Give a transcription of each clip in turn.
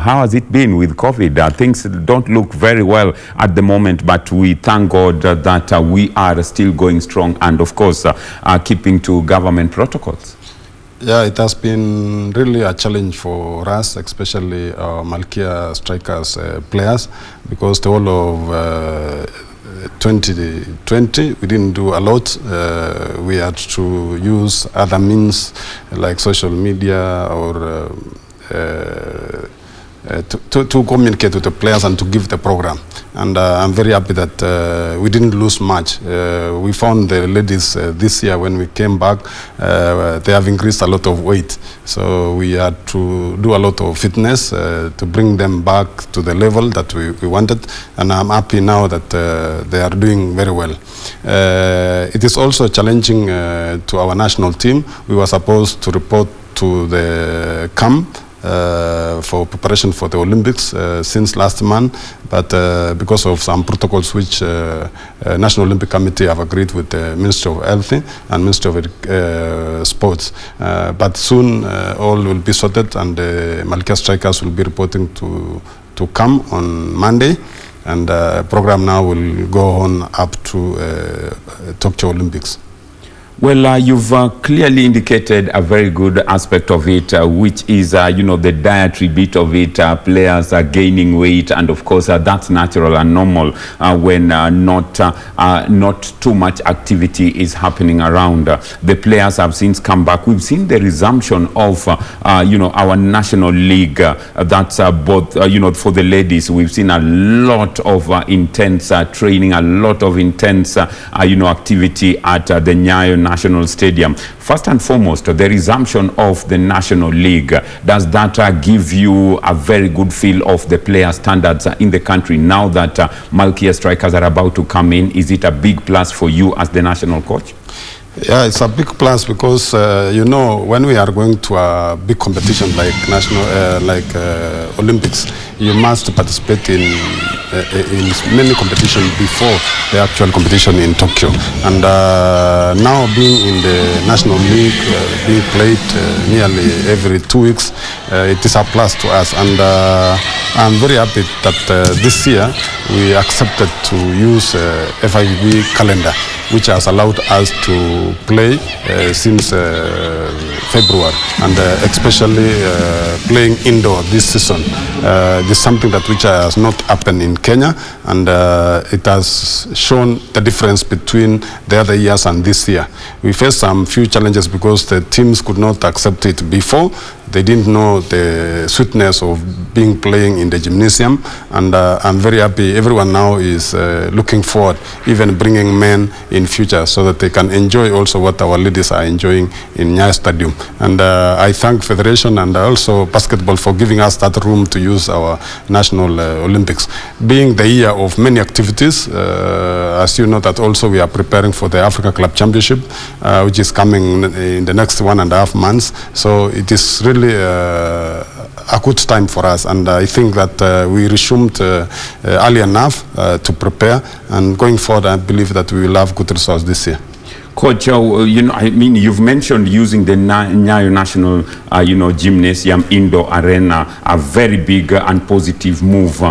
How has it been with COVID? Things don't look very well at the moment, but we thank God that we are still going strong and, of course, keeping to government protocols. Yeah, it has been really a challenge for us, especially Malkia strikers players, because the whole of 2020 we didn't do a lot. We had to use other means like social media or to communicate with the players and to give the program. And I'm very happy that we didn't lose much. We found the ladies this year when we came back, they have increased a lot of weight. So we had to do a lot of fitness to bring them back to the level that we wanted. And I'm happy now that they are doing very well. It is also challenging to our national team. We were supposed to report to the camp for preparation for the Olympics since last month, but because of some protocols which National Olympic Committee have agreed with the Ministry of Health and Ministry of Sports. But soon all will be sorted, and the Malkia strikers will be reporting to come on Monday, and the program now will go on up to Tokyo Olympics. Well, you've clearly indicated a very good aspect of it, which is, the dietary bit of it. Players are gaining weight, and of course, that's natural and normal when not too much activity is happening around. The players have since come back. We've seen the resumption of, our national league. That's both, for the ladies. We've seen a lot of intense training, a lot of intense, activity at the Nyayo National Stadium. First and foremost, the resumption of the National League, does that give you a very good feel of the player standards in the country now that Malkia strikers are about to come in? Is it a big plus for you as the national coach? Yeah, it's a big plus because when we are going to a big competition like Olympics, you must participate in many competitions before the actual competition in Tokyo. And now being in the National League, being played nearly every 2 weeks, it is a plus to us. And I'm very happy that this year we accepted to use FIVB calendar, which has allowed us to play since February, and especially playing indoor this season. This is something which has not happened in Kenya, and it has shown the difference between the other years and this year. We faced some few challenges because the teams could not accept it before. They didn't know the sweetness of playing in the gymnasium, and I'm very happy everyone now is looking forward, even bringing men in future so that they can enjoy also what our ladies are enjoying in Nyayo Stadium. And I thank Federation and also basketball for giving us that room to use our National Olympics. Being the year of many activities, as you know that also we are preparing for the Africa Club Championship, which is coming in the next 1.5 months. So it is really a good time for us, and I think that we resumed early enough to prepare, and going forward I believe that we will have good results this year. Coach, you've mentioned using the Nyayo National, Gymnasium indoor arena, a very big and positive move.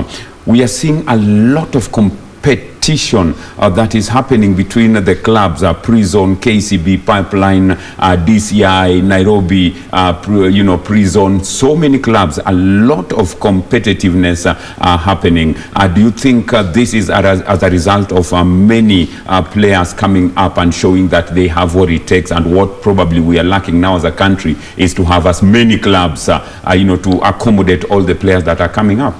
We are seeing a lot of competition that is happening between the clubs, Pre-Zone, KCB, Pipeline, DCI, Nairobi, Pre-Zone, so many clubs, a lot of competitiveness happening. Do you think this is as a result of many players coming up and showing that they have what it takes, and what probably we are lacking now as a country is to have as many clubs, to accommodate all the players that are coming up?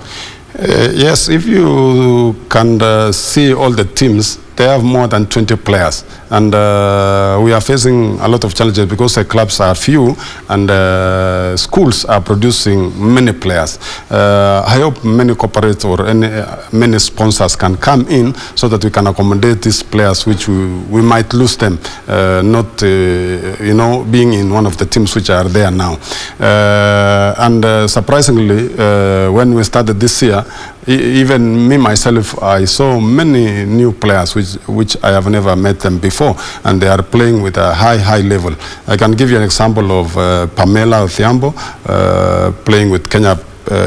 Yes, if you can see all the teams, they have more than 20 players, and we are facing a lot of challenges because the clubs are few and schools are producing many players. I hope many corporates or many sponsors can come in so that we can accommodate these players, which we might lose them, not being in one of the teams which are there now. And surprisingly, when we started this year, even me myself, I saw many new players which I have never met them before, and they are playing with a high level. I can give you an example of Pamela Othiambo, playing with Kenya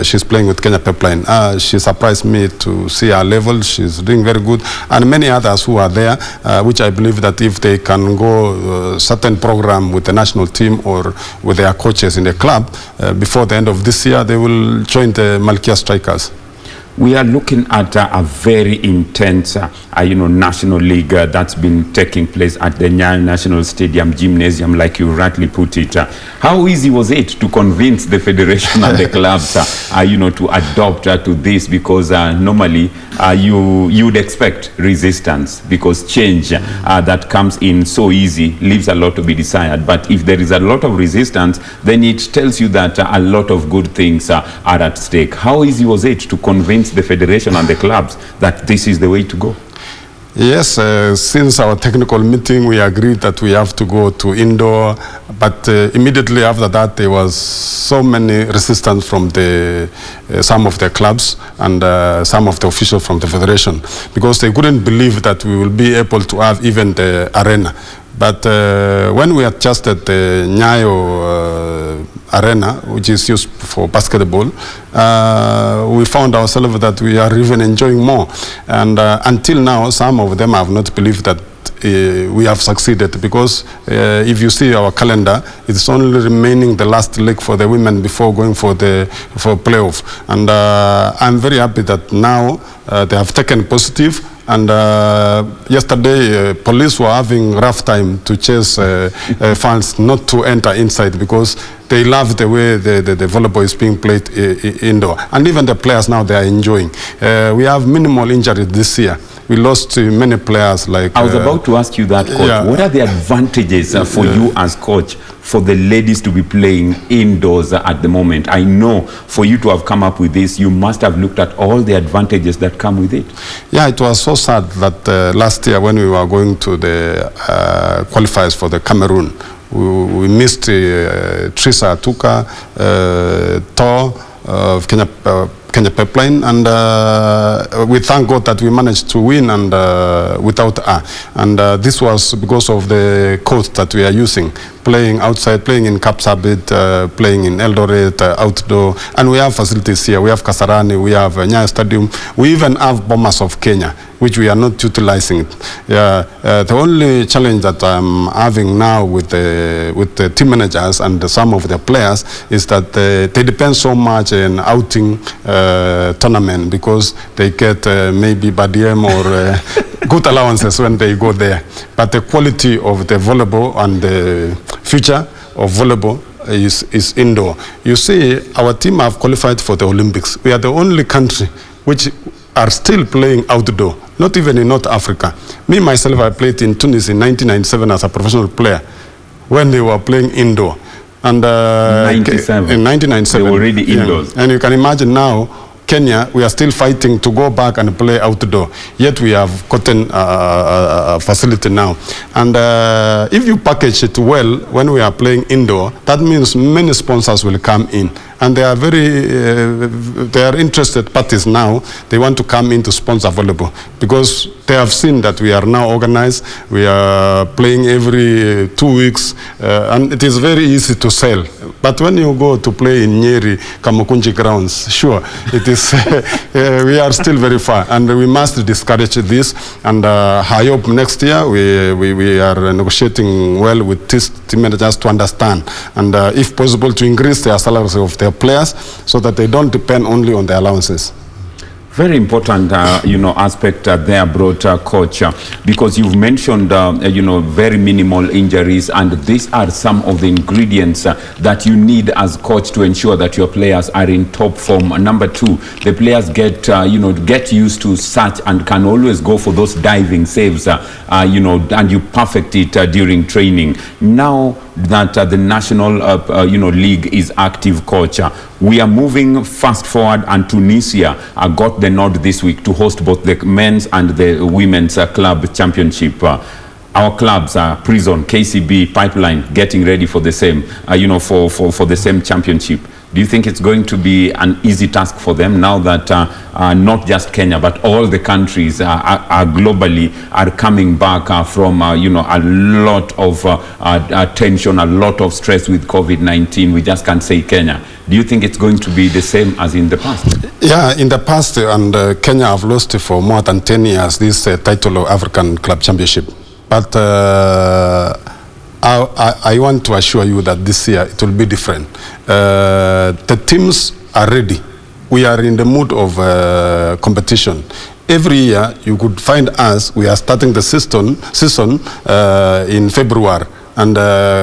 she's playing with Kenya Pipeline. She surprised me to see her level. She's doing very good, and many others who are there, which I believe that if they can go certain program with the national team or with their coaches in the club before the end of this year, they will join the Malkia Strikers. We are looking at a very intense, national league that's been taking place at the Nyayo National Stadium Gymnasium, like you rightly put it. How easy was it to convince the federation and the clubs, to adopt to this? Because normally you would expect resistance, because change that comes in so easy leaves a lot to be desired. But if there is a lot of resistance, then it tells you that a lot of good things are at stake. How easy was it to convince the federation and the clubs that this is the way to go? Yes, since our technical meeting, we agreed that we have to go to indoor, but immediately after that, there was so many resistance from some of the clubs and some of the officials from the federation, because they couldn't believe that we will be able to have even the arena. But when we adjusted the Nyayo arena, which is used for basketball, we found ourselves that we are even enjoying more. And until now, some of them have not believed that we have succeeded, because if you see our calendar, it's only remaining the last leg for the women before going for playoff. And I'm very happy that now they have taken positive. And yesterday, police were having rough time to chase fans not to enter inside, because they love the way the volleyball is being played indoor. And even the players now, they are enjoying. We have minimal injury this year. We lost many players. Like I was about to ask you that, Coach. Yeah. What are the advantages for you as coach for the ladies to be playing indoors at the moment? I know for you to have come up with this, you must have looked at all the advantages that come with it. Yeah, it was so sad that last year when we were going to the qualifiers for the Cameroon, we missed Trisa Atuka, of Kenya Pipeline, and we thank God that we managed to win and without her. And this was because of the coach that we are using, playing outside, playing in Kapsabit, playing in Eldoret, outdoor. And we have facilities here. We have Kasarani, we have Nyayo Stadium. We even have Bombers of Kenya, which we are not utilizing. The only challenge that I'm having now with the team managers and some of the players is that they depend so much on outing tournament, because they get maybe Badiem or good allowances when they go there. But the quality of the volleyball and the future of volleyball is indoor. You see, our team have qualified for the Olympics. We are the only country which are still playing outdoor, not even in North Africa. Me, myself, I played in Tunis in 1997 as a professional player when they were playing indoor. And in 1997, they were already indoors. And you can imagine now, Kenya, we are still fighting to go back and play outdoor. Yet we have gotten a facility now. And if you package it well, when we are playing indoor, that means many sponsors will come in. And they are they are interested parties now. They want to come in to sponsor volleyball, because they have seen that we are now organized. We are playing every 2 weeks, and it is very easy to sell. But when you go to play in Nyeri, Kamukunji grounds, sure, it is. We are still very far, and we must discourage this. And I hope next year we are negotiating well with these team managers to understand, and if possible, to increase their salaries of their players, so that they don't depend only on the allowances. Very important, aspect there, brought Coach, because you've mentioned, very minimal injuries, and these are some of the ingredients that you need as coach to ensure that your players are in top form. Number two, the players get used to such and can always go for those diving saves, and you perfect it during training. Now that the national, league is active, Coach, we are moving fast forward, and Tunisia got the nod this week to host both the men's and the women's club championship. Our clubs are Prison, KCB, Pipeline, getting ready for the same, for the same championship. Do you think it's going to be an easy task for them now that not just Kenya, but all the countries are globally are coming back from, a lot of tension, a lot of stress with COVID-19? We just can't say Kenya. Do you think it's going to be the same as in the past? Yeah, in the past, and Kenya have lost for more than 10 years this title of African Club Championship. But I want to assure you that this year it will be different. The teams are ready. We are in the mood of competition. Every year you could find us, we are starting the season in February and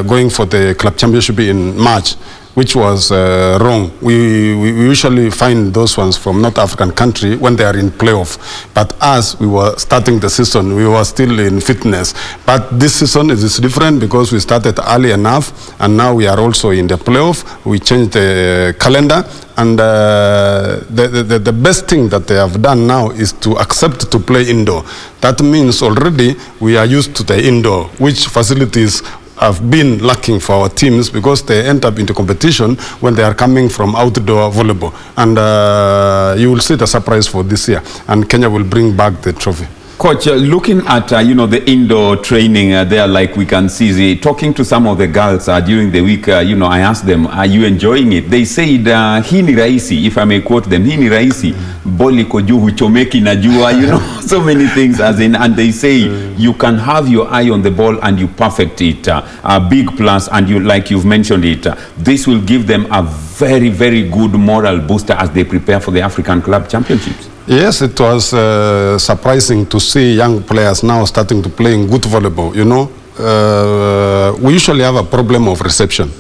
going for the club championship in March, which was wrong. We usually find those ones from North African country when they are in playoff. But us, we were starting the season, we were still in fitness. But this season is different because we started early enough, and now we are also in the playoff. We changed the calendar, and the best thing that they have done now is to accept to play indoor. That means already we are used to the indoor, which facilities have been lacking for our teams because they end up into competition when they are coming from outdoor volleyball. And you will see the surprise for this year, and Kenya will bring back the trophy. Coach, looking at the indoor training there, like we can see, talking to some of the girls during the week, I asked them, are you enjoying it? They said, hii ni rahisi, if I may quote them, hii ni rahisi, boli koju huchomeki na jua, so many things, as in, and they say you can have your eye on the ball and you perfect it. A big plus, and like you've mentioned it, this will give them a very, very good moral booster as they prepare for the African Club Championships. Yes, it was surprising to see young players now starting to play good volleyball. We usually have a problem of reception.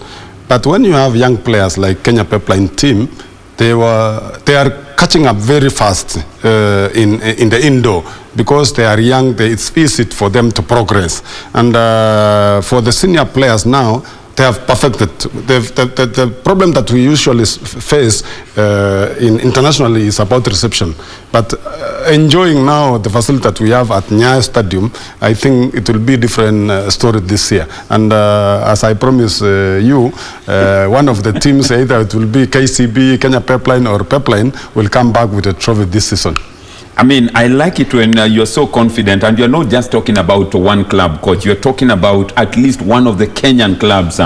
But when you have young players like Kenya Pipeline team, they are catching up very fast in the indoor because they are young. It's easy for them to progress. And for the senior players now, they have perfected. The problem that we usually face internationally is about reception. But enjoying now the facility that we have at Nyayo Stadium, I think it will be a different story this year. And as I promise you, one of the teams, either it will be KCB, Kenya Pipeline, or Pipeline, will come back with a trophy this season. I mean, I like it when you're so confident, and you're not just talking about one club, Coach. You're talking about at least one of the Kenyan clubs,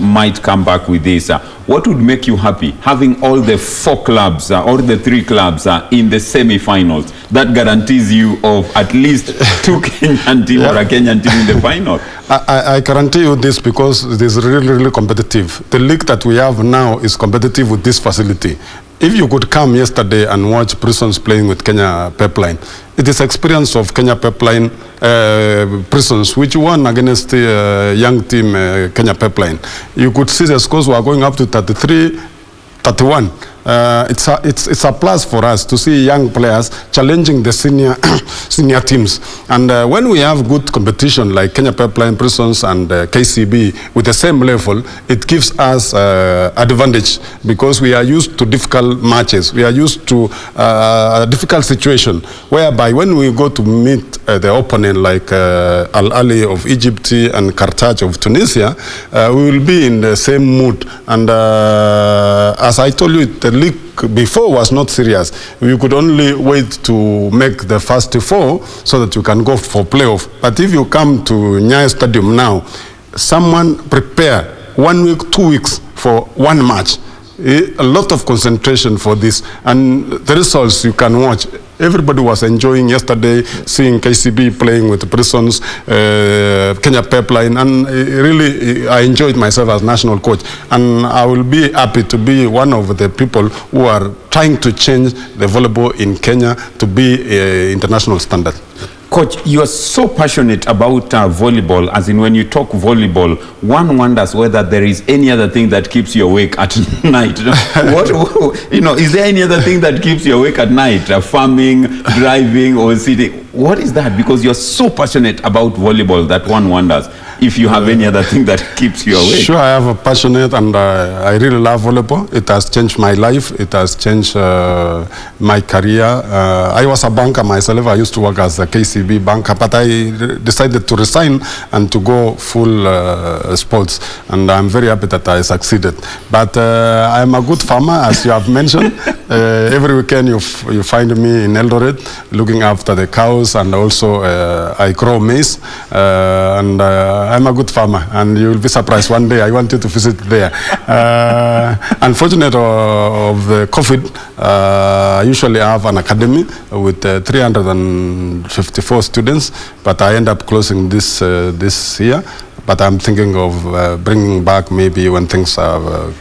might come back with this. What would make you happy? Having all the 4 clubs or the 3 clubs in the semi-finals, that guarantees you of at least 2 Kenyan team or a Kenyan team in the final. I guarantee you this because it is really, really competitive. The league that we have now is competitive with this facility. If you could come yesterday and watch Prisons playing with Kenya Pipeline, it is experience of Kenya Pipeline Prisons, which won against the young team Kenya Pipeline. You could see the scores were going up to 33-31. It's a plus for us to see young players challenging the senior teams. And when we have good competition like Kenya Pipeline, Prisons, and KCB with the same level, it gives us advantage because we are used to difficult matches. We are used to a difficult situation whereby when we go to meet the opponent like Al Ali of Egypt and Carthage of Tunisia, we will be in the same mood. And as I told you, the league before was not serious. You could only wait to make the first 4 so that you can go for playoff. But if you come to Nyayo Stadium now, someone prepare 1 week, 2 weeks for one match. A lot of concentration for this, and the results you can watch. Everybody was enjoying yesterday seeing KCB playing with the Prisons, Kenya Pipeline, and really I enjoyed myself as national coach. And I will be happy to be one of the people who are trying to change the volleyball in Kenya to be international standard. Coach, you are so passionate about volleyball, as in when you talk volleyball, one wonders whether there is any other thing that keeps you awake at night. Is there any other thing that keeps you awake at night? Farming, driving, or sitting? What is that? Because you're so passionate about volleyball that one wonders if you have any other thing that keeps you awake. Sure, I have a passionate, and I really love volleyball. It has changed my life. It has changed my career. I was a banker myself. I used to work as a KCB banker, but I decided to resign and to go full sports. And I'm very happy that I succeeded. But I'm a good farmer, as you have mentioned. Every weekend you find me in Eldoret looking after the cows, and also I grow maize. And I'm a good farmer, and you will be surprised one day. I want you to visit there. Unfortunate of the COVID, I usually have an academy with 354 students, but I end up closing this year. But I'm thinking of bringing back maybe when things have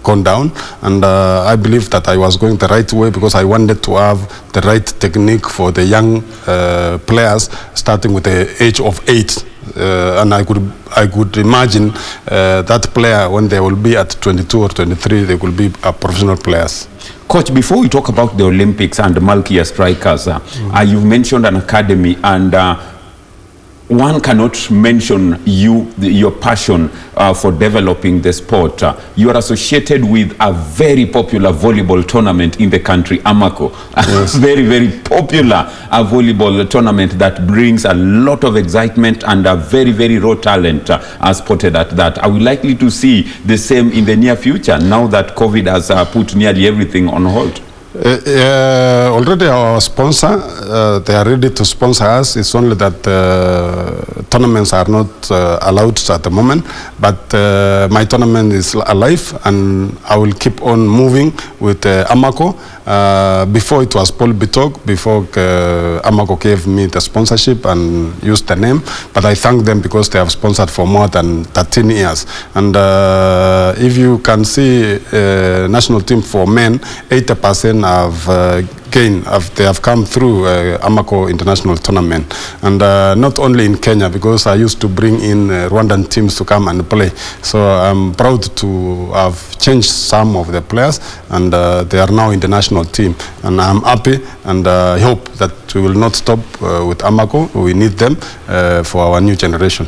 gone down, and I believe that I was going the right way because I wanted to have the right technique for the young players starting with the age of 8. And I could imagine that player when they will be at 22 or 23, they will be professional players. Coach, before we talk about the Olympics and the Malkia strikers, you've mentioned an academy, and one cannot mention your passion for developing the sport. You are associated with a very popular volleyball tournament in the country, Amako. Yes. Very, very popular volleyball tournament that brings a lot of excitement and a very, very raw talent spotted at that. Are we likely to see the same in the near future now that COVID has put nearly everything on hold? Already our sponsor, they are ready to sponsor us. It's only that tournaments are not allowed at the moment. But my tournament is alive, and I will keep on moving with Amako. Before it was Paul Bitok, before Amako gave me the sponsorship and used the name. But I thank them because they have sponsored for more than 13 years. And if you can see national team for men, 80% have they have come through Amako International Tournament, and not only in Kenya, because I used to bring in Rwandan teams to come and play. So I'm proud to have changed some of the players, and they are now in the national team, and I'm happy, and I hope that we will not stop with Amako. We need them for our new generation.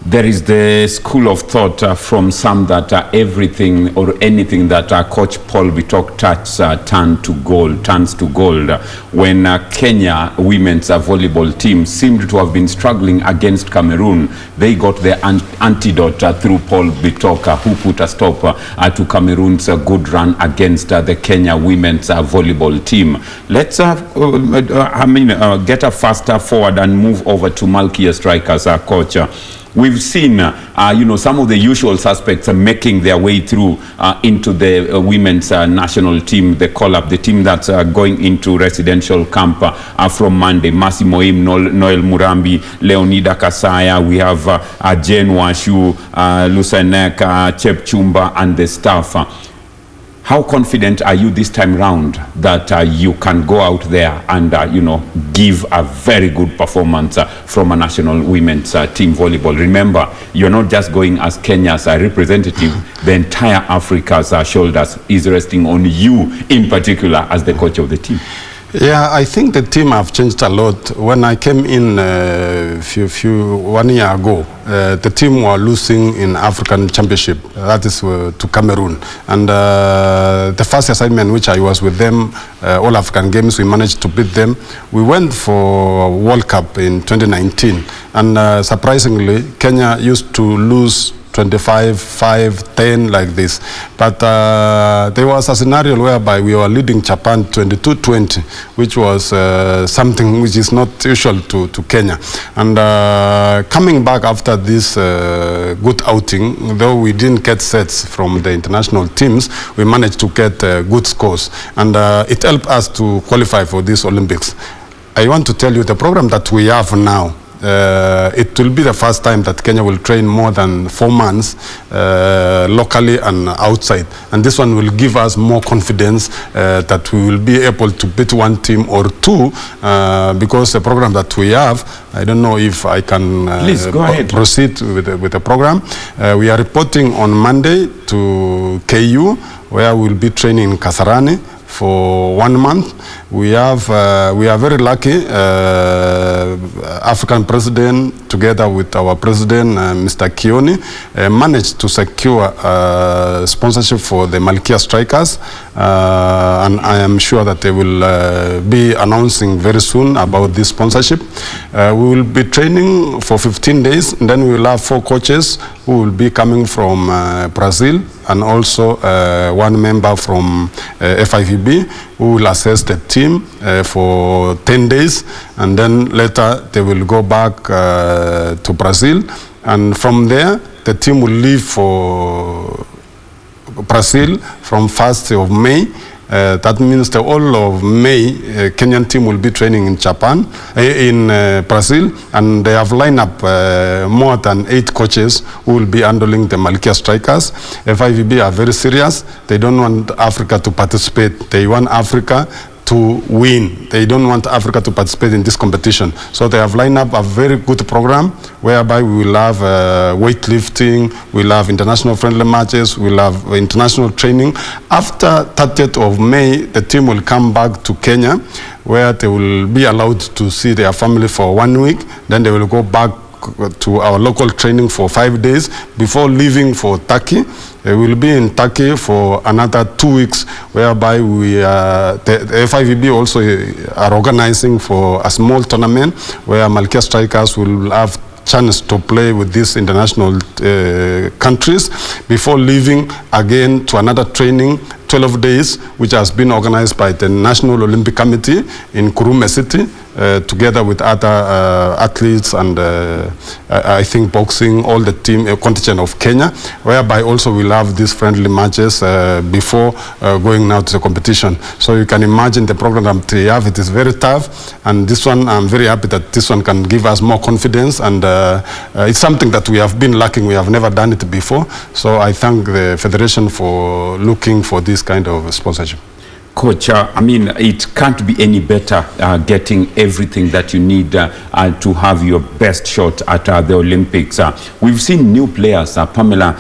There is the school of thought from some that everything or anything that Coach Paul Bitok touches turns to gold. When Kenya women's volleyball team seemed to have been struggling against Cameroon, they got the antidote through Paul Bitok, who put a stop to Cameroon's good run against the Kenya women's volleyball team. Let's get a faster forward and move over to Malkia strikers, Coach. We've seen, some of the usual suspects making their way through into the women's national team, the call-up, the team that's going into residential camp from Monday. Masi Moim, Noel Murambi, Leonida Kasaya, we have Jen Washu, Lusanek, Chep Chumba, and the staff. How confident are you this time round that you can go out there and, give a very good performance from a national women's team volleyball? Remember, you're not just going as Kenya's representative. The entire Africa's shoulders is resting on you in particular as the coach of the team. Yeah, I think the team have changed a lot. When I came in 1 year ago, the team were losing in African Championship, that is to Cameroon. And the first assignment, which I was with them, all African games, we managed to beat them. We went for World Cup in 2019, and surprisingly, Kenya used to lose 25-5-10 like this, but there was a scenario whereby we were leading Japan 22-20, which was something which is not usual to Kenya. And coming back after this good outing, though we didn't get sets from the international teams, we managed to get good scores, and it helped us to qualify for these Olympics. I want to tell you the program that we have now, it will be the first time that Kenya will train more than 4 months locally and outside, and this one will give us more confidence that we will be able to beat one team or two, because the program that we have, I don't know if I can Please, go ahead. Proceed with the program. We are reporting on Monday to KU, where we'll be training in Kasarani for 1 month. We are very lucky. African president, together with our president, Mr. Kioni, managed to secure sponsorship for the Malkia strikers, and I am sure that they will be announcing very soon about this sponsorship. We will be training for 15 days, and then we will have 4 coaches who will be coming from Brazil, and also one member from FIVB who will assess the team for 10 days, and then later they will go back to Brazil, and from there the team will leave for Brazil from 1st of May. That means the whole of May, Kenyan team will be training in Brazil, and they have lined up more than 8 coaches who will be handling the Malkia strikers. FIVB are very serious. They don't want Africa to participate. They want Africa to win. They don't want Africa to participate in this competition. So they have lined up a very good program whereby we will have weightlifting, we'll have international friendly matches, we'll have international training. After 30th of May, the team will come back to Kenya, where they will be allowed to see their family for 1 week. Then they will go back to our local training for 5 days before leaving for Turkey. We will be in Turkey for another 2 weeks, whereby the FIVB also are organizing for a small tournament where Malkia strikers will have chance to play with these international countries before leaving again to another training, 12 days, which has been organized by the National Olympic Committee in Kurume City, together with other athletes and I think boxing, all the team contingent of Kenya, whereby also we'll have these friendly matches before going now to the competition. So you can imagine the program that they have. It is very tough, and this one, I'm very happy that this one can give us more confidence, and it's something that we have been lacking. We have never done it before. So I thank the Federation for looking for this kind of sponsorship. Coach, I mean, it can't be any better getting everything that you need to have your best shot at the Olympics. We've seen new players, Pamela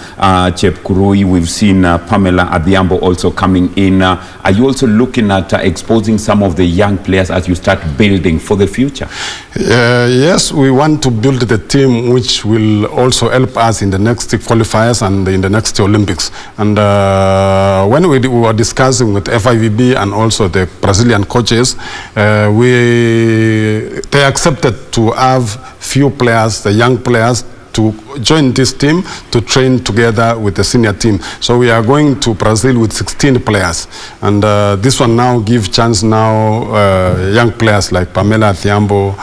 Chepkurui, we've seen Pamela Adhiambo also coming in. Are you also looking at exposing some of the young players as you start building for the future? Yes, we want to build the team which will also help us in the next qualifiers and in the next Olympics. And when we were discussing with FIVB and also the Brazilian coaches, they accepted to have few players, the young players, to join this team to train together with the senior team. So we are going to Brazil with 16 players, and this one now give chance now young players like Pamela Adhiambo,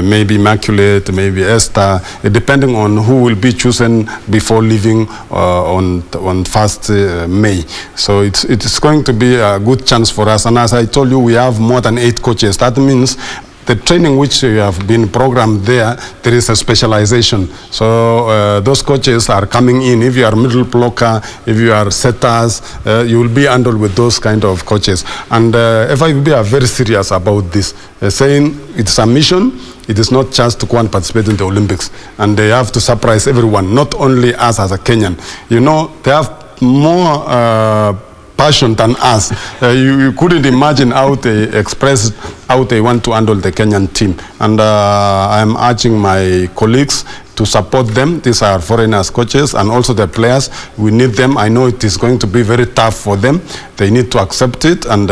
maybe Immaculate, maybe Esther, depending on who will be chosen before leaving on 1st May. So it's going to be a good chance for us. And as I told you, we have more than 8 coaches. That means the training which you have been programmed there is a specialization. So those coaches are coming in. If you are middle blocker, if you are setters, you will be handled with those kind of coaches. And FIVB are very serious about this, saying it's a mission. It is not just to go and participate in the Olympics. And they have to surprise everyone, not only us as a Kenyan. You know, they have more passion than us. You couldn't imagine how they expressed how they want to handle the Kenyan team. And I am urging my colleagues to support them. These are foreigners coaches, and also the players. We need them. I know it is going to be very tough for them. They need to accept it and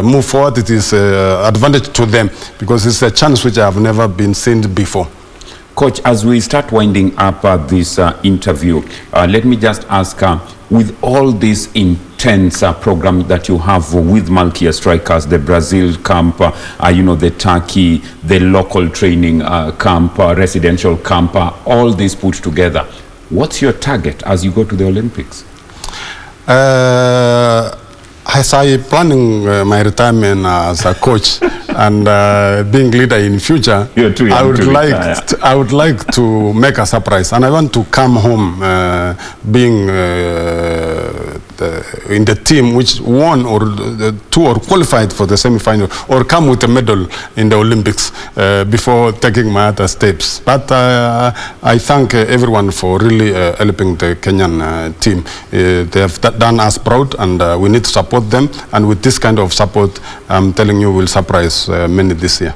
move forward. It is an advantage to them because it's a chance which I have never been seen before. Coach, as we start winding up this interview, let me just ask, with all this intense program that you have with Malkia Strikers, the Brazil camp, the Turkey, the local training camp, residential camp, all this put together, what's your target as you go to the Olympics? As I planning my retirement as a coach and being leader in future, I would like to make a surprise, and I want to come home being in the team which won or two or qualified for the semi-final, or come with a medal in the Olympics before taking my other steps. But I thank everyone for really helping the Kenyan team. They have done us proud, and we need to support them. And with this kind of support, I'm telling you, we'll surprise many this year.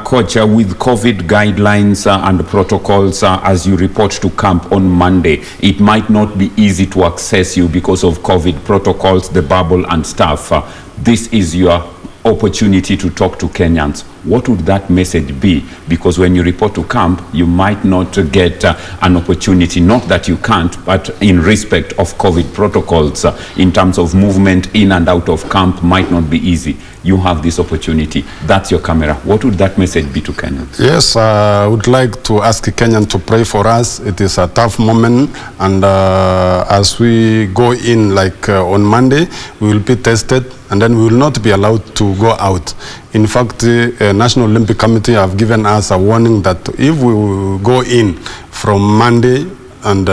Coach, with COVID guidelines and protocols, as you report to camp on Monday, it might not be easy to access you because of COVID protocols, the bubble and stuff. This is your opportunity to talk to Kenyans. what would that message be? Because when you report to camp, you might not get an opportunity, not that you can't, but in respect of COVID protocols, in terms of movement in and out of camp might not be easy. You have this opportunity. That's your camera. What would that message be to Kenyans? Yes, I would like to ask Kenyan to pray for us. It is a tough moment, and as we go in, like on Monday, we will be tested, and then we will not be allowed to go out. In fact, the National Olympic Committee have given us a warning that if we go in from Monday and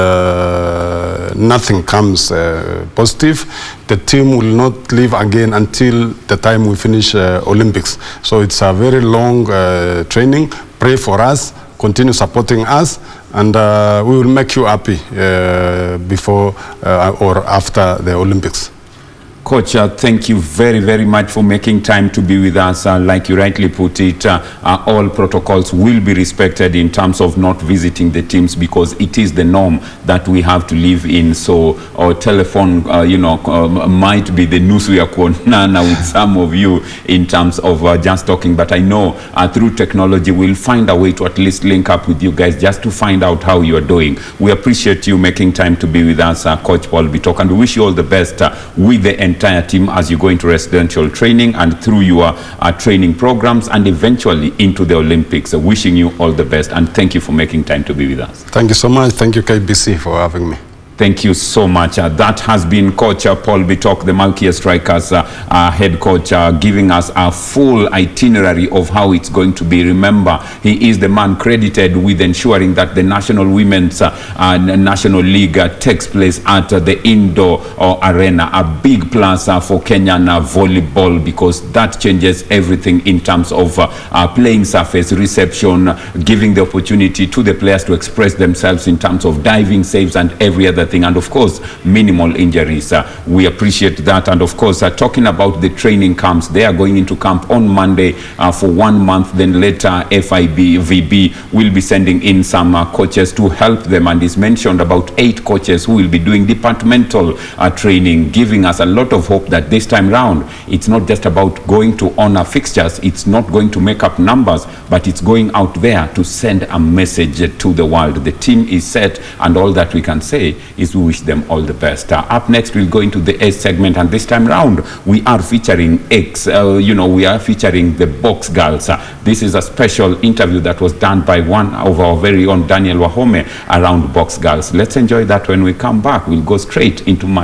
nothing comes positive, the team will not leave again until the time we finish Olympics. So it's a very long training. Pray for us, continue supporting us, and we will make you happy before or after the Olympics. Coach, thank you very, very much for making time to be with us. Like you rightly put it, all protocols will be respected in terms of not visiting the teams, because it is the norm that we have to live in. So our telephone, might be the news we are kuonana with some of you in terms of just talking. But I know through technology, we'll find a way to at least link up with you guys just to find out how you are doing. We appreciate you making time to be with us, Coach Paul Bitok, and we wish you all the best with the entire team as you go into residential training and through your training programs and eventually into the Olympics. Wishing you all the best, and thank you for making time to be with us. Thank you so much. Thank you, KBC, for having me. Thank you so much. That has been Coach Paul Bitok, the Malkia Strikers head coach, giving us a full itinerary of how it's going to be. Remember, he is the man credited with ensuring that the National Women's National League takes place at the indoor arena. A big plus for Kenyan volleyball, because that changes everything in terms of playing surface, reception, giving the opportunity to the players to express themselves in terms of diving, saves, and every other thing, and of course minimal injuries. We appreciate that. And of course, talking about the training camps, they are going into camp on Monday for 1 month. Then later VB will be sending in some coaches to help them, and is mentioned about 8 coaches who will be doing departmental training, giving us a lot of hope that this time round it's not just about going to honor fixtures, it's not going to make up numbers, but it's going out there to send a message to the world. The team is set, and all that we can say is we wish them all the best. Up next, we'll go into the A segment, and this time round we are featuring we are featuring the Box Girls. This is a special interview that was done by one of our very own Daniel Wahome around Box Girls. Let's enjoy that. When we come back, we'll go straight into